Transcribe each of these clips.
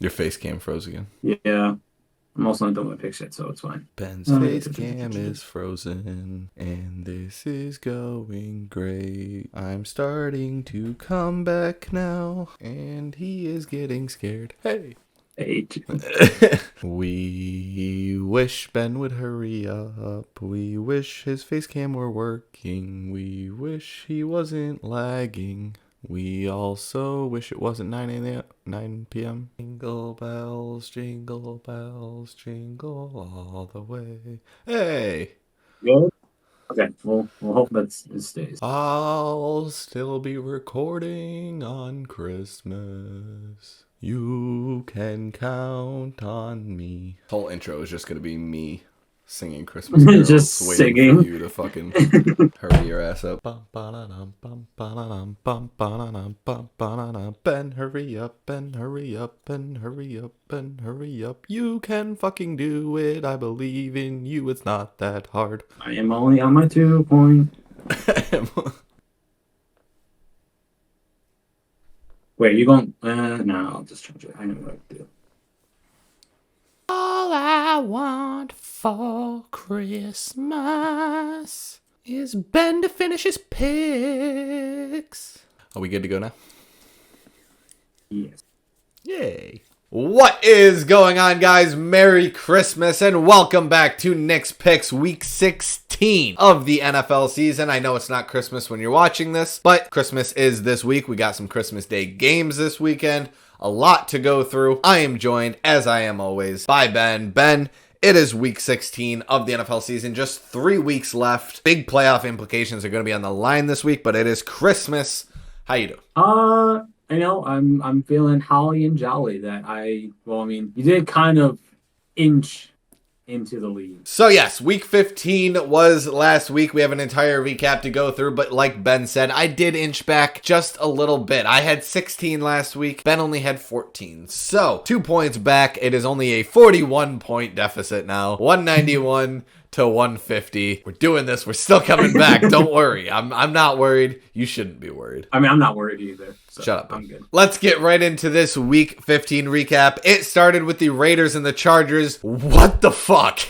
Your face cam froze again. Yeah. I'm also not done with picks yet, so it's fine. Ben's face cam is frozen, and this is going great. I'm starting to come back now, and he is getting scared. Hey! Eight. We wish Ben would hurry up. We wish his face cam were working. We wish he wasn't lagging. We also wish it wasn't 9 p.m. Jingle bells, jingle all the way. Hey! Good. Okay, we'll hope it stays. I'll still be recording on Christmas. You can count on me. Whole intro is just gonna be me singing Christmas carols, Just waiting singing. for you to fucking hurry your ass up. Ben, hurry up, Ben, hurry up, Ben, hurry up, Ben, hurry up. You can fucking do it. I believe in you. It's not that hard. I am only on my 2 point. Wait, you going? No, I'll just change it. I know what to do. All I want for Christmas is Ben to finish his picks. Are we good to go now? Yes. Yay. What is going on, guys? Merry Christmas and welcome back to Nick's Picks Week 16 of the NFL season. I know it's not Christmas when you're watching this, but Christmas is this week. We got some Christmas Day games this weekend. A lot to go through. I am joined, as I am always, by Ben. Ben, it is week 16 of the NFL season. Just 3 weeks left. Big playoff implications are going to be on the line this week, but it is Christmas. How you doing? I know I'm feeling holly and jolly that you did kind of inch into the lead. So yes, week 15 was last week. We have an entire recap to go through, but like Ben said, I did inch back just a little bit. I had 16 last week. Ben only had 14. So 2 points back. It is only a 41-point deficit now. 191 to 150. We're doing this. We're still coming back. Don't worry. I'm not worried. You shouldn't be worried. I mean, I'm not worried either. So Shut up. I'm good. Let's get right into this week 15 recap. It started with the Raiders and the Chargers. What the fuck?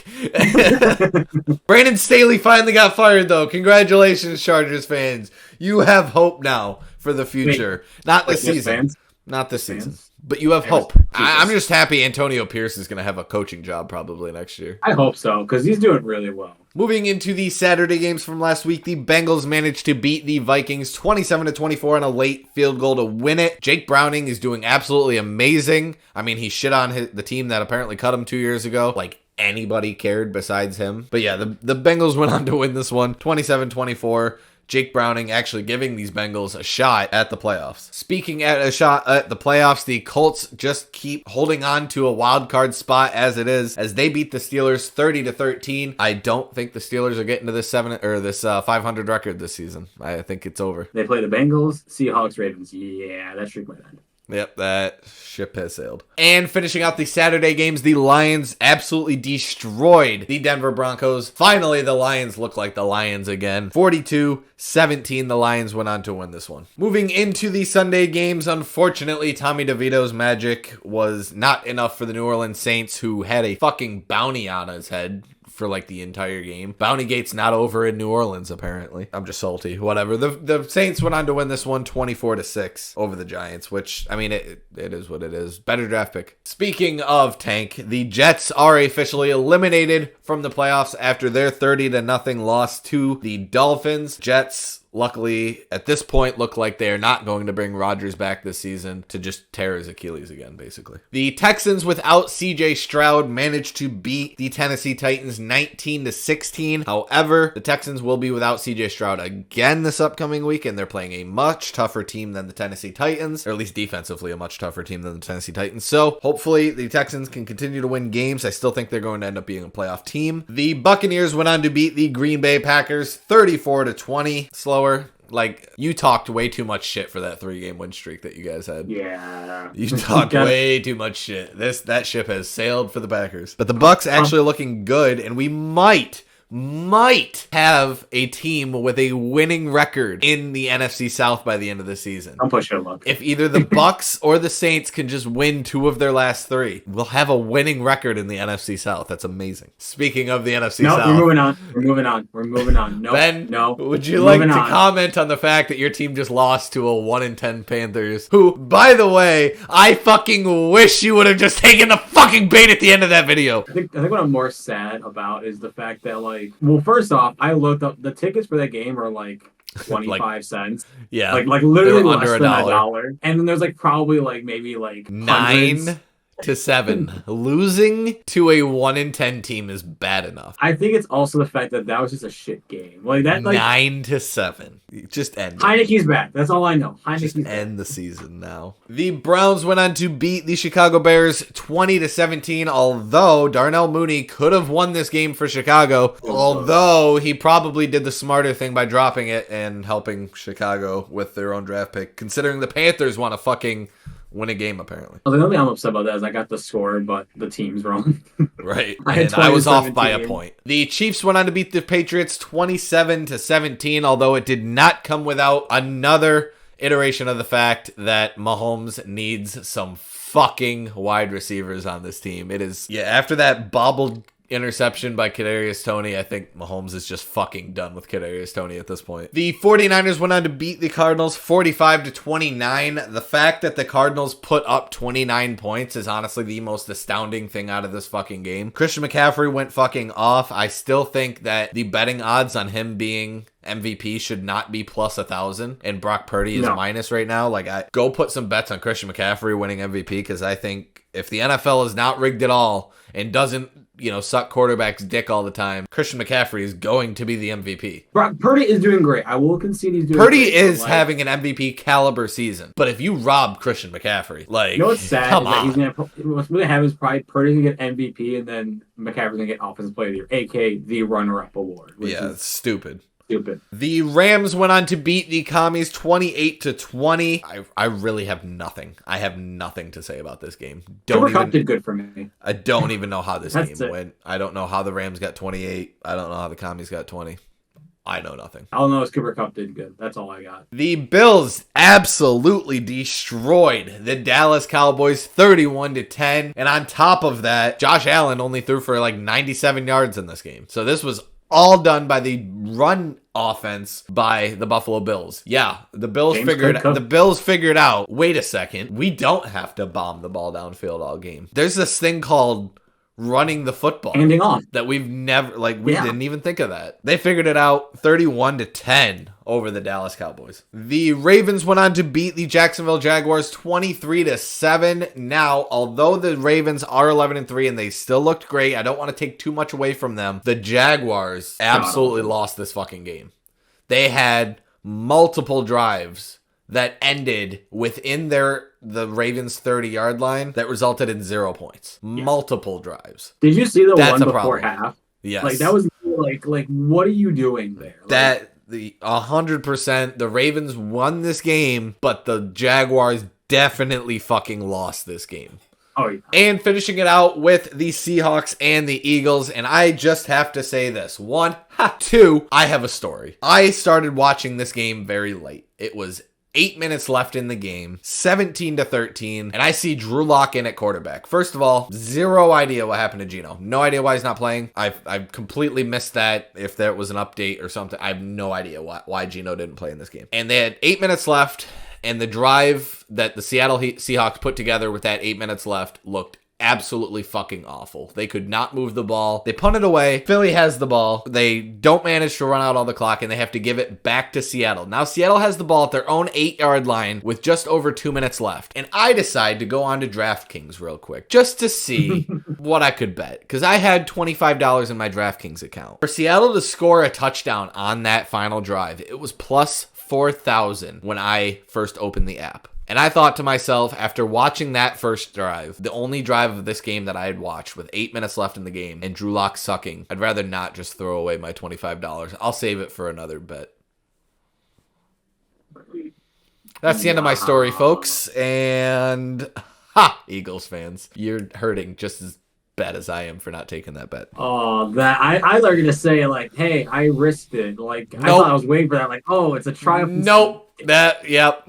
Brandon Staley finally got fired, though. Congratulations, Chargers fans. You have hope now for the future. Not this season. Fans? Not this Fans? season. But you have hope. I'm just happy Antonio Pierce is going to have a coaching job probably next year. I hope so, because he's doing really well. Moving into the Saturday games from last week, the Bengals managed to beat the Vikings 27-24 on a late field goal to win it. Jake Browning is doing absolutely amazing. I mean, he shit on the team that apparently cut him 2 years ago. Like, anybody cared besides him. But yeah, the Bengals went on to win this one 27-24. Jake Browning actually giving these Bengals a shot at the playoffs. Speaking at a shot at the playoffs, the Colts just keep holding on to a wild card spot as it is, as they beat the Steelers 30-13. I don't think the Steelers are getting to this 500 record this season. I think it's over. They play the Bengals, Seahawks, Ravens. Yeah, that streak might end. Yep, that ship has sailed. And finishing out the Saturday games, the Lions absolutely destroyed the Denver Broncos. Finally, the Lions look like the Lions again. 42-17, the Lions went on to win this one. Moving into the Sunday games, unfortunately, Tommy DeVito's magic was not enough for the New Orleans Saints, who had a fucking bounty on his head for like the entire game. Bountygate's not over in New Orleans, apparently. I'm just salty. Whatever. The Saints went on to win this one 24-6 over the Giants, which, I mean, it is what it is. Better draft pick. Speaking of tank, the Jets are officially eliminated from the playoffs after their 30-0 loss to the Dolphins. Jets, luckily, at this point, look like they are not going to bring Rodgers back this season to just tear his Achilles again, basically. The Texans, without CJ Stroud, managed to beat the Tennessee Titans 19-16. However, the Texans will be without CJ Stroud again this upcoming week, and they're playing a much tougher team than the Tennessee Titans, or at least defensively a much tougher team than the Tennessee Titans. So, hopefully, the Texans can continue to win games. I still think they're going to end up being a playoff team. The Buccaneers went on to beat the Green Bay Packers 34-20. Slower. Like, you talked way too much shit for that 3-game win streak that you guys had. Yeah. You talked way too much shit. That ship has sailed for the Packers. But the Bucs actually looking good, and we might might have a team with a winning record in the NFC South by the end of the season. Don't push your luck. If either the Bucks or the Saints can just win 2 of their last 3, we'll have a winning record in the NFC South. That's amazing. Speaking of the NFC South. We're moving on. No, Ben, no. would you like to comment on the fact that your team just lost to a 1-10 Panthers, who, by the way, I fucking wish you would have just taken the fucking bait at the end of that video. I think what I'm more sad about is the fact that, like, well, first off, I looked up the tickets for that game are like 25 cents. Yeah. Like literally less under than $1. And then there's like probably like maybe like 9 to 7. Losing to a 1-10 team is bad enough. I think it's also the fact that was just a shit game. Like that, like 9 to 7. Just end it. Heineke's back. That's all I know. Heineke's Just end the season now. The Browns went on to beat the Chicago Bears 20-17. Although Darnell Mooney could have won this game for Chicago, although he probably did the smarter thing by dropping it and helping Chicago with their own draft pick. Considering the Panthers want to fucking win a game, apparently. The only thing I'm upset about that is I got the score, but the team's wrong. Right. And I was off by a point. The Chiefs went on to beat the Patriots 27-17, although it did not come without another iteration of the fact that Mahomes needs some fucking wide receivers on this team. It is, after that bobbled interception by Kadarius Toney, I think Mahomes is just fucking done with Kadarius Toney at this point. The 49ers went on to beat the Cardinals 45-29. The fact that the Cardinals put up 29 points is honestly the most astounding thing out of this fucking game. Christian McCaffrey went fucking off. I still think that the betting odds on him being MVP should not be plus 1,000, and Brock Purdy is minus right now. Like, go put some bets on Christian McCaffrey winning MVP, because I think if the NFL is not rigged at all and doesn't, suck quarterback's dick all the time, Christian McCaffrey is going to be the MVP. Brock Purdy is doing great. I will concede he's doing Purdy great. is having an MVP caliber season, but if you rob Christian McCaffrey, like, what's sad? Come on. What's going to happen is probably Purdy's going to get MVP, and then McCaffrey's going to get Offensive Player of the Year, aka the runner-up award. Yeah, it's stupid. Stupid. The Rams went on to beat the Commies 28-20. I really have nothing. I have nothing to say about this game. Cooper Kupp did good for me. I don't even know how this game it. went. I don't know how the Rams got 28. I don't know how the Commies got 20. I know nothing. All I know is Cooper Kupp did good. That's all I got. The Bills absolutely destroyed the Dallas Cowboys 31-10. And on top of that, Josh Allen only threw for like 97 yards in this game. So this was all done by the run offense by the Buffalo Bills. Yeah, the Bills figured out, wait a second, we don't have to bomb the ball downfield all game. There's this thing called running the football. Handing off. That we've never, didn't even think of that. They figured it out 31-10 over the Dallas Cowboys. The Ravens went on to beat the Jacksonville Jaguars 23-7. Now, although the Ravens are 11-3 and they still looked great, I don't want to take too much away from them. The Jaguars absolutely lost this fucking game. They had multiple drives that ended within the Ravens 30-yard line that resulted in 0 points. Yeah. Multiple drives. Did you see the one before half? Yes. Like, that was like what are you doing there? The 100%, the Ravens won this game, but the Jaguars definitely fucking lost this game. Oh, yeah. And finishing it out with the Seahawks and the Eagles. And I just have to say this. 2, I have a story. I started watching this game very late. It was 8 minutes left in the game, 17-13, and I see Drew Lock in at quarterback. First of all, zero idea what happened to Geno. No idea why he's not playing. I've completely missed that. If there was an update or something, I have no idea why Geno didn't play in this game. And they had 8 minutes left, and the drive that the Seattle Seahawks put together with that 8 minutes left looked absolutely fucking awful. They could not move the ball. They punted away. Philly has the ball. They don't manage to run out all the clock, and they have to give it back to Seattle. Now Seattle has the ball at their own 8-yard line with just over 2 minutes left. And I decide to go on to DraftKings real quick just to see what I could bet, because I had $25 in my DraftKings account. For Seattle to score a touchdown on that final drive, it was plus 4,000 when I first opened the app. And I thought to myself, after watching that first drive, the only drive of this game that I had watched with 8 minutes left in the game and Drew Lock sucking, I'd rather not just throw away my $25. I'll save it for another bet. That's the end of my story, folks. And, Eagles fans, you're hurting just as bad as I am for not taking that bet. Oh, that I thought you were gonna say like, hey, I risked it. Like I thought I was waiting for that. Like, oh, it's a triumph. Nope.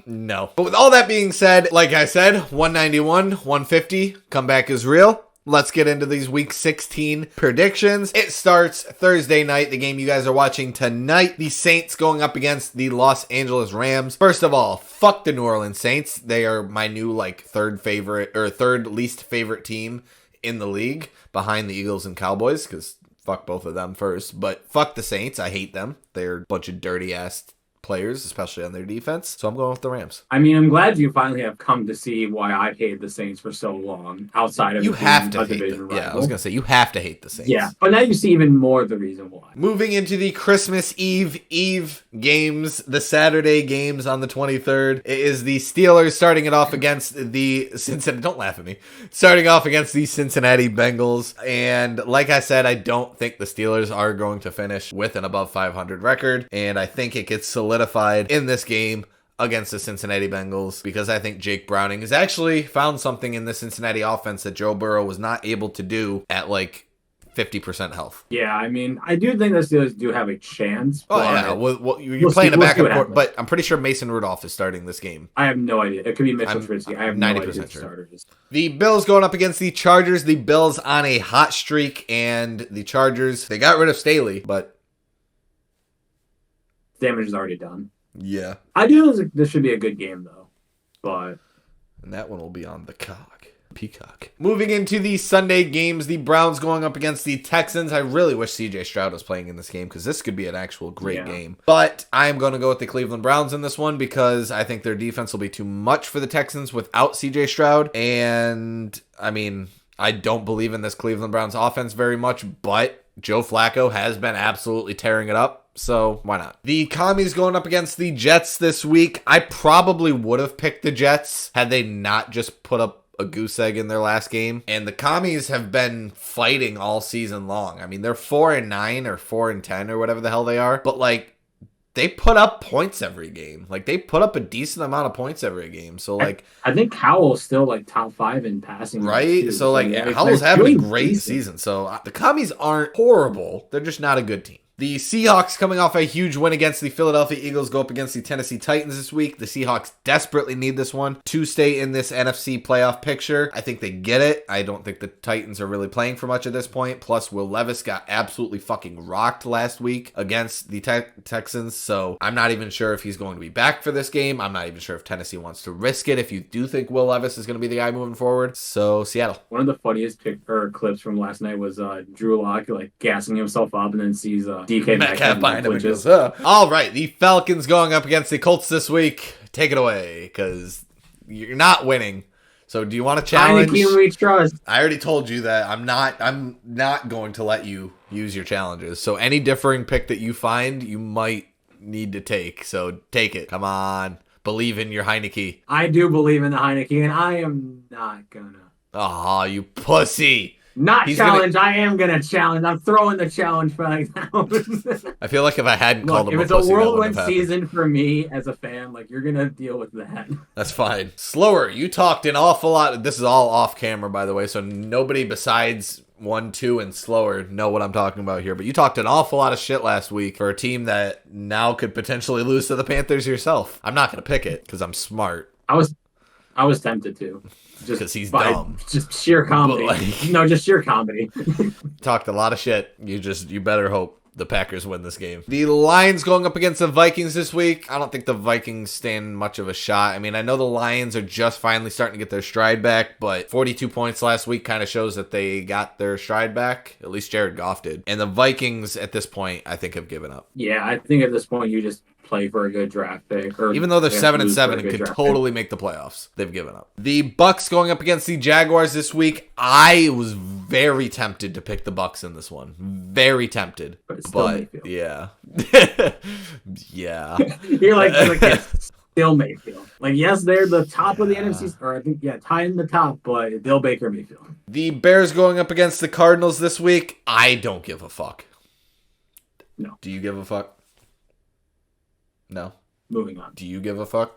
No. But with all that being said, like I said, 191, 150, comeback is real. Let's get into these week 16 predictions. It starts Thursday night, the game you guys are watching tonight. The Saints going up against the Los Angeles Rams. First of all, fuck the New Orleans Saints. They are my new third least favorite team in the league behind the Eagles and Cowboys, because fuck both of them first. But fuck the Saints. I hate them. They're a bunch of dirty ass players, especially on their defense. So I'm going with the Rams. I mean, I'm glad you finally have come to see why I hated the Saints for so long. Outside of you have to hate them. Yeah, I was gonna say you have to hate the Saints. Yeah, but now you see even more the reason why. Moving into the Christmas Eve games, the Saturday games on the 23rd. It is the Steelers starting it off against the Cincinnati. Don't laugh at me. Starting off against the Cincinnati Bengals, and like I said, I don't think the Steelers are going to finish with an above 500 record, and I think it gets solidified in this game against the Cincinnati Bengals, because I think Jake Browning has actually found something in the Cincinnati offense that Joe Burrow was not able to do at 50% health. Yeah, I mean, I do think the Steelers do have a chance. Oh, yeah. Well, you're playing a backup court, but I'm pretty sure Mason Rudolph is starting this game. I have no idea. It could be Mitchell Trubisky. I have 90% sure. The Bills going up against the Chargers. The Bills on a hot streak, and the Chargers, they got rid of Staley, but damage is already done. Yeah. I do think this should be a good game, though. But and that one will be on the Peacock. Moving into the Sunday games, the Browns going up against the Texans. I really wish CJ Stroud was playing in this game, because this could be an actual great game. But I am going to go with the Cleveland Browns in this one, because I think their defense will be too much for the Texans without CJ Stroud. And, I mean, I don't believe in this Cleveland Browns offense very much, but Joe Flacco has been absolutely tearing it up. So why not? The Commies going up against the Jets this week. I probably would have picked the Jets had they not just put up a goose egg in their last game. And the Commies have been fighting all season long. I mean, they're 4-9 or 4-10 or whatever the hell they are. But they put up points every game. They put up a decent amount of points every game. So I think Howell's still top 5 in passing. Right? So Howell's having a great season. So the Commies aren't horrible. They're just not a good team. The Seahawks, coming off a huge win against the Philadelphia Eagles, go up against the Tennessee Titans this week. The Seahawks desperately need this one to stay in this NFC playoff picture. I think they get it. I don't think the Titans are really playing for much at this point. Plus, Will Levis got absolutely fucking rocked last week against the Texans, so I'm not even sure if he's going to be back for this game. I'm not even sure if Tennessee wants to risk it, if you do think Will Levis is going to be the guy moving forward. So, Seattle. One of the funniest clips from last night was Drew Lock gassing himself up and then sees DK Metcalf behind him and goes, all right, the Falcons going up against the Colts this week. Take it away, because you're not winning. So do you want to challenge? We trust. I already told you that I'm not going to let you use your challenges. So any differing pick that you find, you might need to take. So take it. Come on. Believe in your Heineke. I do believe in the Heineke, and I am not gonna. Oh, you pussy. He's challenge. I am gonna challenge. I'm throwing the challenge flag down. I feel like if I hadn't called him if a pussy, it's a whirlwind season for me as a fan, you're gonna deal with that. That's fine. Slower. You talked an awful lot. This is all off camera, by the way, so nobody besides 1, 2, and Slower know what I'm talking about here. But you talked an awful lot of shit last week for a team that now could potentially lose to the Panthers yourself. I'm not gonna pick it because I'm smart. I was tempted to. Just because he's dumb. Just sheer comedy. No, just sheer comedy. Talked a lot of shit. You better hope the Packers win this game. The Lions going up against the Vikings this week. I don't think the Vikings stand much of a shot. I mean, I know the Lions are just finally starting to get their stride back, but 42 points last week kind of shows that they got their stride back. At least Jared Goff did. And the Vikings, at this point, I think have given up. Yeah, I think at this point you just play for a good draft pick. Even though they're 7-7 and could totally make the playoffs, they've given up. The Bucks going up against the Jaguars this week. I was very tempted to pick the Bucks in this one. Very tempted. But yeah. Yeah. You're yes, still Mayfield. Yes, they're the top of the NFC, or I think, tied in the top, but they'll Baker Mayfield. The Bears going up against the Cardinals this week. I don't give a fuck. No. Do you give a fuck? No. Moving on. Do you give a fuck?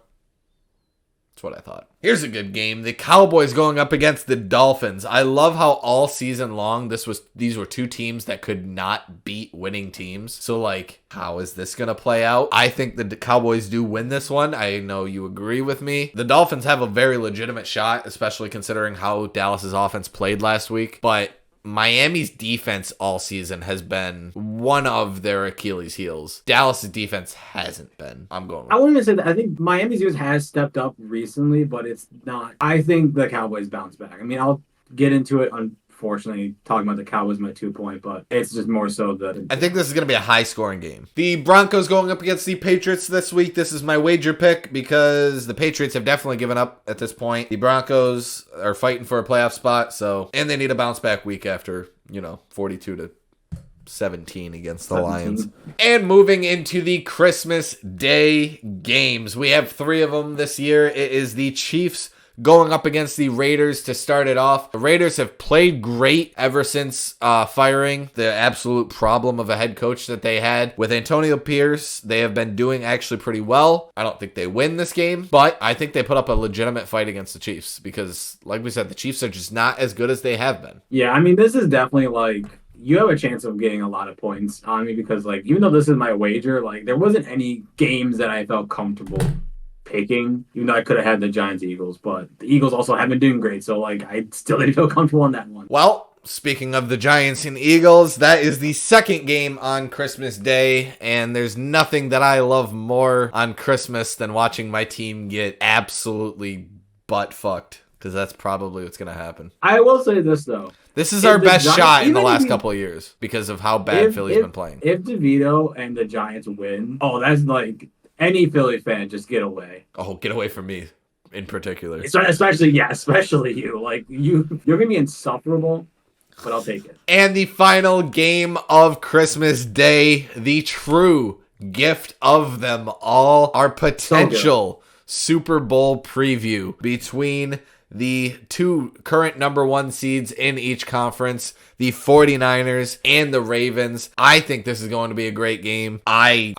That's what I thought. Here's a good game. The Cowboys going up against the Dolphins. I love how all season long these were two teams that could not beat winning teams. So like, how is this going to play out? I think the Cowboys do win this one. I know you agree with me. The Dolphins have a very legitimate shot, especially considering how Dallas's offense played last week. But Miami's defense all season has been one of their Achilles heels. Dallas's defense hasn't been. I'm going with I wouldn't even say that. I think Miami's defense has stepped up recently, but it's not. I think the Cowboys bounce back. I mean, I'll get into it. Unfortunately, talking about the Cowboys, my 2 point, but it's just more so that I think this is going to be a high-scoring game. The Broncos going up against the Patriots this week. This is my wager pick because the Patriots have definitely given up at this point. The Broncos are fighting for a playoff spot, and they need a bounce-back week after, 42-17 against the Lions. And moving into the Christmas Day games. We have 3 of them this year. It is the Chiefs going up against the Raiders to start it off. The Raiders have played great ever since firing the absolute problem of a head coach that they had. With Antonio Pierce, they have been doing actually pretty well. I don't think they win this game, but I think they put up a legitimate fight against the Chiefs because, like we said, the Chiefs are just not as good as they have been. Yeah, I mean, this is definitely like, you have a chance of getting a lot of points on me because, like, even though this is my wager, like, there wasn't any games that I felt comfortable picking, even though I could have had the Giants-Eagles, but the Eagles also have been doing great, so like I still didn't feel comfortable on that one. Well, speaking of the Giants and Eagles, that is the second game on Christmas Day, and there's nothing that I love more on Christmas than watching my team get absolutely butt-fucked, because that's probably what's going to happen. I will say this, though. This is our best shot in the last couple of years because of how bad Philly's been playing. If DeVito and the Giants win, that's like any Philly fan, just get away. Oh, get away from me in particular. Especially you. Like, you're going to be insufferable, but I'll take it. And the final game of Christmas Day, the true gift of them all, our potential Super Bowl preview between the 2 current number 1 seeds in each conference, the 49ers and the Ravens. I think this is going to be a great game. I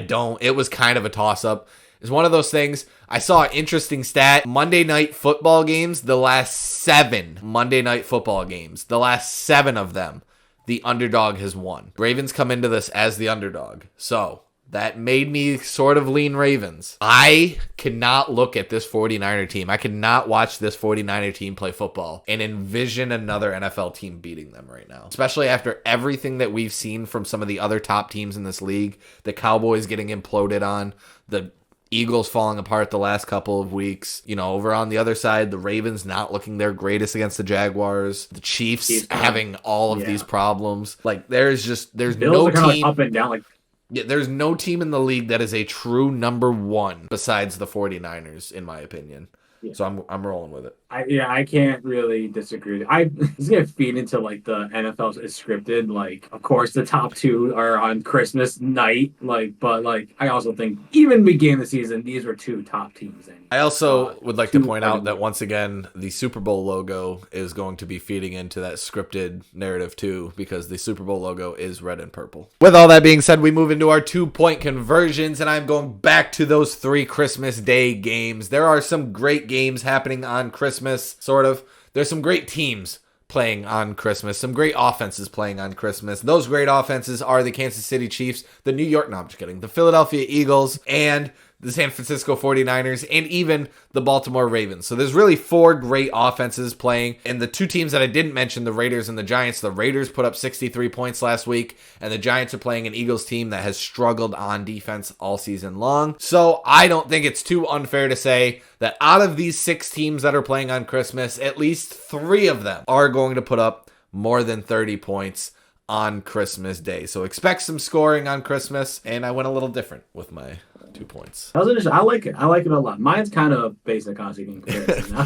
don't. It was kind of a toss-up. It's one of those things. I saw an interesting stat. Monday night football games, the last 7 Monday night football games, the last 7 of them, the underdog has won. Ravens come into this as the underdog. So that made me sort of lean Ravens. I cannot look at this 49er team. I cannot watch this 49er team play football and envision another NFL team beating them right now. Especially after everything that we've seen from some of the other top teams in this league. The Cowboys getting imploded on. The Eagles falling apart the last couple of weeks. Over on the other side, the Ravens not looking their greatest against the Jaguars. The Chiefs having all of these problems. Like, there's Bills no are kind team of up and down, like. Yeah, there's no team in the league that is a true number 1 besides the 49ers, in my opinion. Yeah. So I'm rolling with it. I can't really disagree. It's gonna feed into like the NFL is scripted. Like, of course, the top 2 are on Christmas night. But I also think even beginning of the season, these were 2 top teams. I also would like to point out that once again, the Super Bowl logo is going to be feeding into that scripted narrative too, because the Super Bowl logo is red and purple. With all that being said, we move into our 2-point conversions, and I'm going back to those 3 Christmas Day games. There are some great games happening on Christmas, sort of. There's some great teams playing on Christmas, some great offenses playing on Christmas. Those great offenses are the Kansas City Chiefs, the the Philadelphia Eagles, and the San Francisco 49ers, and even the Baltimore Ravens. So there's really 4 great offenses playing. And the 2 teams that I didn't mention, the Raiders and the Giants, the Raiders put up 63 points last week, and the Giants are playing an Eagles team that has struggled on defense all season long. So I don't think it's too unfair to say that out of these 6 teams that are playing on Christmas, at least 3 of them are going to put up more than 30 points on Christmas Day. So expect some scoring on Christmas, and I went a little different with my 2 points. I like it. I like it a lot. Mine's kind of basic, honestly, in comparison now.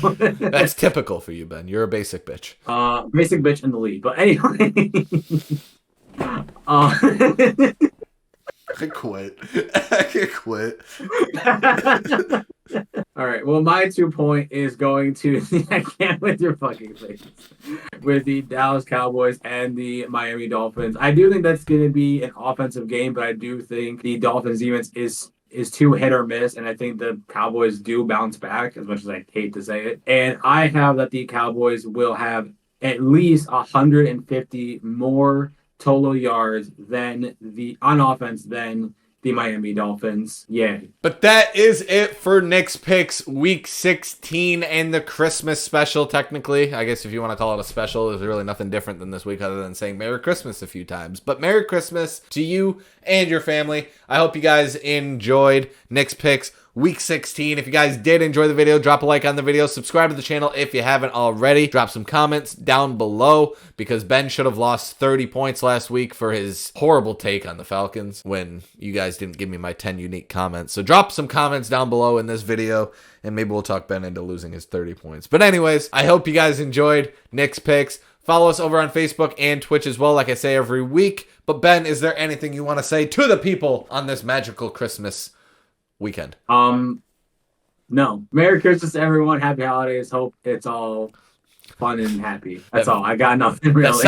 That's typical for you, Ben. You're a basic bitch. Basic bitch in the lead. But anyway. I quit. I quit. All right. Well, my 2-point is going to I can't with your fucking face with the Dallas Cowboys and the Miami Dolphins. I do think that's going to be an offensive game, but I do think the Dolphins defense is is too hit or miss, and I think the Cowboys do bounce back, as much as I hate to say it. And I have that the Cowboys will have at least 150 more total yards than the on offense than the Miami Dolphins. Yay. But that is it for Nick's Picks Week 16 and the Christmas special, technically. I guess if you want to call it a special, there's really nothing different than this week other than saying Merry Christmas a few times. But Merry Christmas to you and your family. I hope you guys enjoyed Nick's Picks Week 16. If you guys did enjoy the video, drop a like on the video. Subscribe to the channel if you haven't already. Drop some comments down below because Ben should have lost 30 points last week for his horrible take on the Falcons when you guys didn't give me my 10 unique comments. So drop some comments down below in this video and maybe we'll talk Ben into losing his 30 points. But anyways, I hope you guys enjoyed Nick's Picks. Follow us over on Facebook and Twitch as well, like I say every week. But Ben, is there anything you want to say to the people on this magical Christmas weekend? No. Merry Christmas, everyone. Happy holidays. Hope it's all fun and happy. That's all. I got nothing really.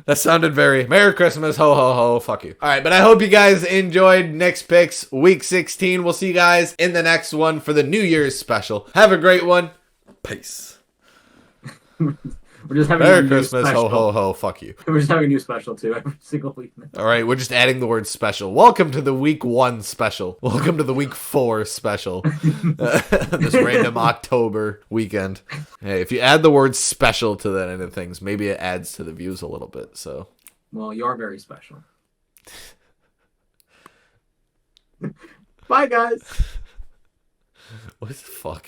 That sounded very Merry Christmas, ho ho ho, fuck you. All right, but I hope you guys enjoyed Nick's Picks Week 16. We'll see you guys in the next one for the New Year's special. Have a great one. Peace. We're just having Merry Christmas, ho ho ho, fuck you. We're just having a new special too every single week. All right, we're just adding the word special. Welcome to the week 1 special. Welcome to the week 4 special. This random October weekend. Hey, if you add the word special to the end of things, maybe it adds to the views a little bit. So, well, you're very special. Bye, guys. What the fuck?